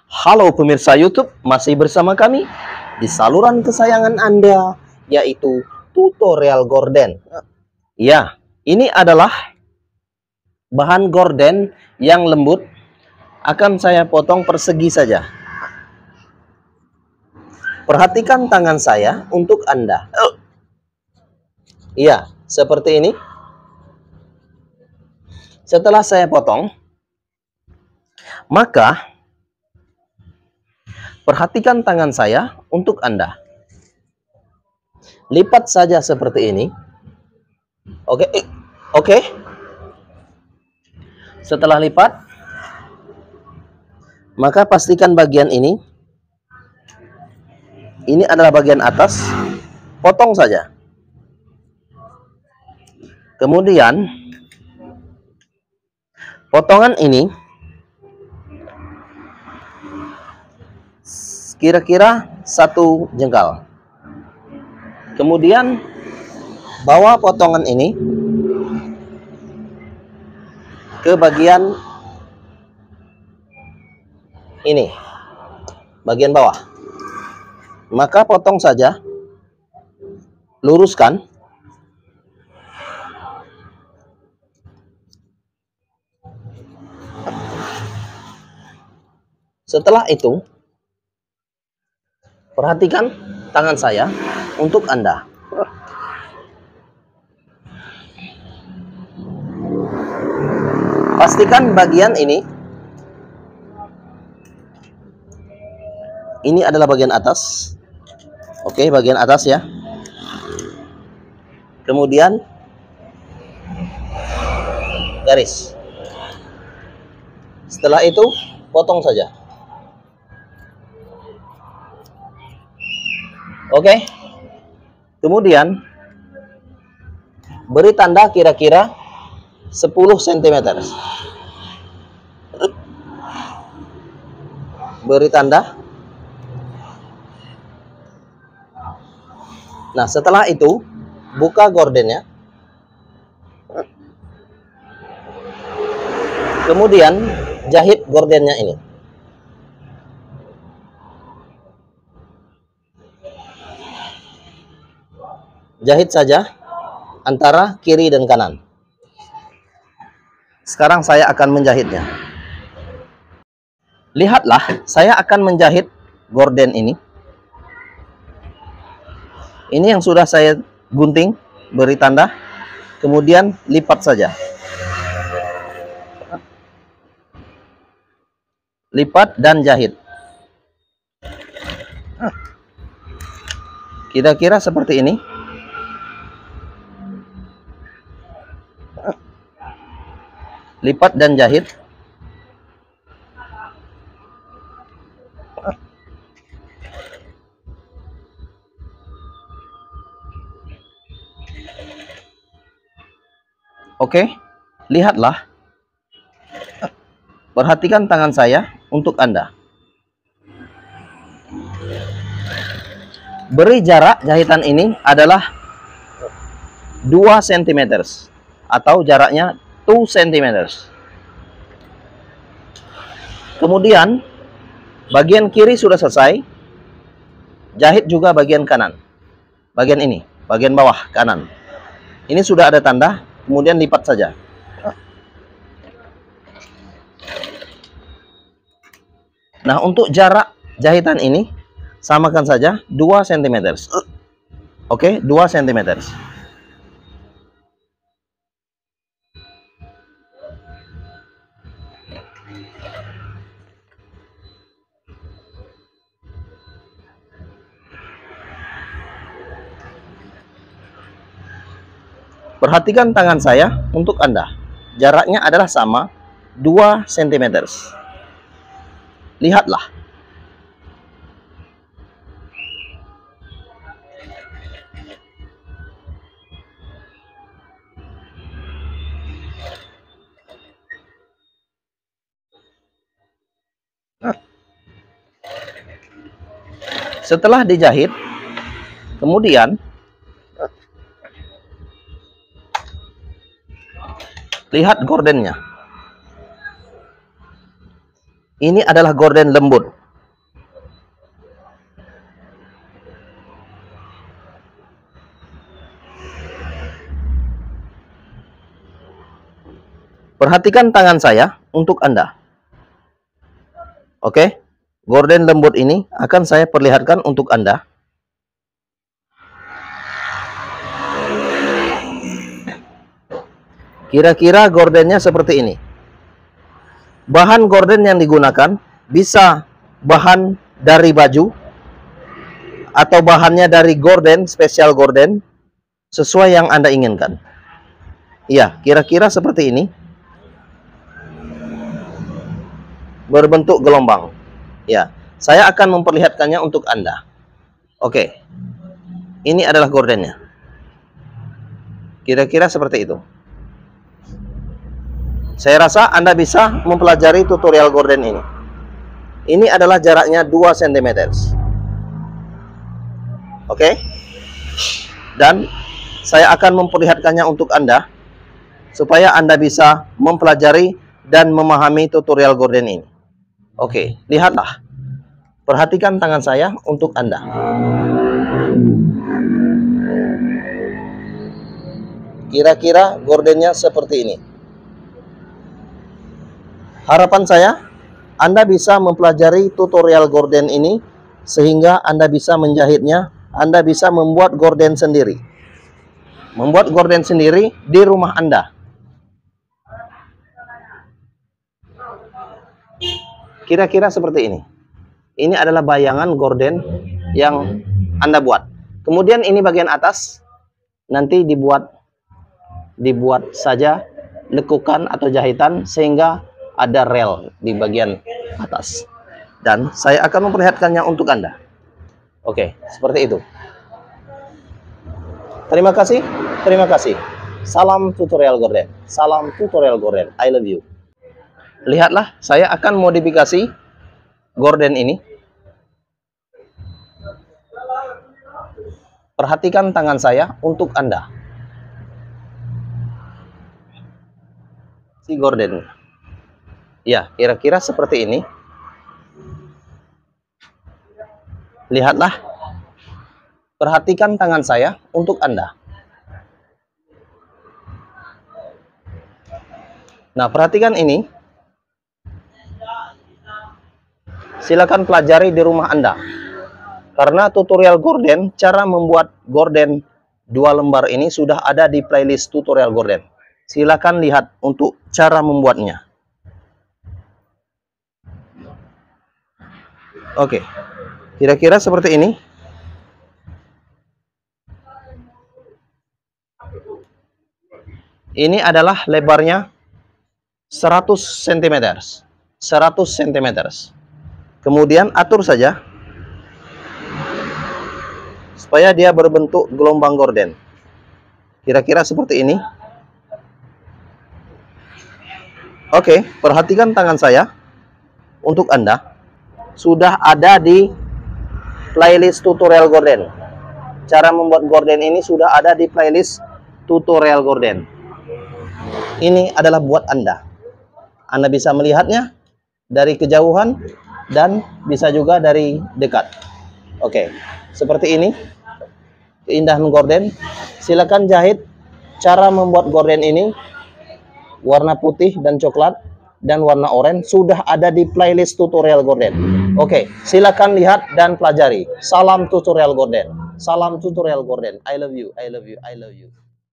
Halo pemirsa YouTube, masih bersama kami di saluran kesayangan Anda, yaitu tutorial gorden. Ya, ini adalah bahan gorden yang lembut. Akan saya potong persegi saja. Perhatikan tangan saya untuk Anda. Iya, seperti ini. Setelah saya potong, maka perhatikan tangan saya untuk Anda. Lipat saja seperti ini. Oke, oke. Setelah lipat, maka pastikan bagian ini adalah bagian atas, potong saja. Kemudian potongan ini kira-kira 1 jengkal. Kemudian bawa potongan ini ke bagian ini, bagian bawah. Maka potong saja, luruskan. Setelah itu, perhatikan tangan saya untuk Anda. Pastikan bagian ini adalah bagian atas. Oke, bagian atas ya. Kemudian garis. Setelah itu potong saja. Oke. Kemudian beri tanda kira-kira 10 cm. Beri tanda. Nah, setelah itu buka gordennya. Kemudian jahit gordennya ini. Jahit saja antara kiri dan kanan. Sekarang saya akan menjahitnya. Lihatlah, saya akan menjahit gorden ini. Ini yang sudah saya gunting, beri tanda. Kemudian lipat saja. Lipat dan jahit. Kira-kira seperti ini. Lipat dan jahit. Oke, lihatlah. Perhatikan tangan saya untuk Anda. Beri jarak jahitan ini adalah 2 cm atau jaraknya 2 cm. Kemudian bagian kiri sudah selesai. Jahit juga bagian kanan. Bagian ini, bagian bawah kanan. Ini sudah ada tanda, kemudian lipat saja. Nah, untuk jarak jahitan ini samakan saja 2 cm. Oke, 2 cm. Perhatikan tangan saya untuk Anda. Jaraknya adalah sama, 2 cm. Lihatlah. Setelah dijahit, kemudian lihat gordennya. Ini adalah gorden lembut. Perhatikan tangan saya untuk Anda. Oke, gorden lembut ini akan saya perlihatkan untuk Anda. Kira-kira gordennya seperti ini. Bahan gorden yang digunakan bisa bahan dari baju atau bahannya dari gorden, spesial gorden, sesuai yang Anda inginkan. Ya, kira-kira seperti ini. Berbentuk gelombang. Ya, saya akan memperlihatkannya untuk Anda. Oke. Ini adalah gordennya. Kira-kira seperti itu. Saya rasa Anda bisa mempelajari tutorial gorden ini. Ini adalah jaraknya 2 cm. Oke. Dan saya akan memperlihatkannya untuk Anda supaya Anda bisa mempelajari dan memahami tutorial gorden ini. Oke, lihatlah. Perhatikan tangan saya untuk Anda. Kira-kira gordennya seperti ini. Harapan saya, Anda bisa mempelajari tutorial gorden ini sehingga Anda bisa menjahitnya, Anda bisa membuat gorden sendiri. Membuat gorden sendiri di rumah Anda. Kira-kira seperti ini. Ini adalah bayangan gorden yang Anda buat. Kemudian ini bagian atas nanti dibuat saja lekukan atau jahitan sehingga ada rel di bagian atas. Dan saya akan memperlihatkannya untuk Anda. Oke, seperti itu. Terima kasih, terima kasih. Salam tutorial gorden. Salam tutorial gorden. I love you. Lihatlah, saya akan modifikasi gorden ini. Perhatikan tangan saya untuk Anda. Si gorden. Ya, kira-kira seperti ini. Lihatlah. Perhatikan tangan saya untuk Anda. Nah, perhatikan ini. Silakan pelajari di rumah Anda. Karena tutorial gorden, cara membuat gorden 2 lembar ini sudah ada di playlist tutorial gorden. Silakan lihat untuk cara membuatnya. Oke. Kira-kira seperti ini. Ini adalah lebarnya 100 cm. 100 cm. Kemudian atur saja supaya dia berbentuk gelombang gorden. Kira-kira seperti ini. Oke, perhatikan tangan saya untuk Anda. Sudah ada di playlist tutorial gorden. Cara membuat gorden ini sudah ada di playlist tutorial gorden. Ini adalah buat Anda. Anda bisa melihatnya dari kejauhan dan bisa juga dari dekat. Oke, seperti ini keindahan gorden. Silakan jahit. Cara membuat gorden ini warna putih dan coklat dan warna oranye sudah ada di playlist tutorial gorden. Oke, silakan lihat dan pelajari. Salam tutorial gorden. Salam tutorial gorden. I love you, I love you, I love you.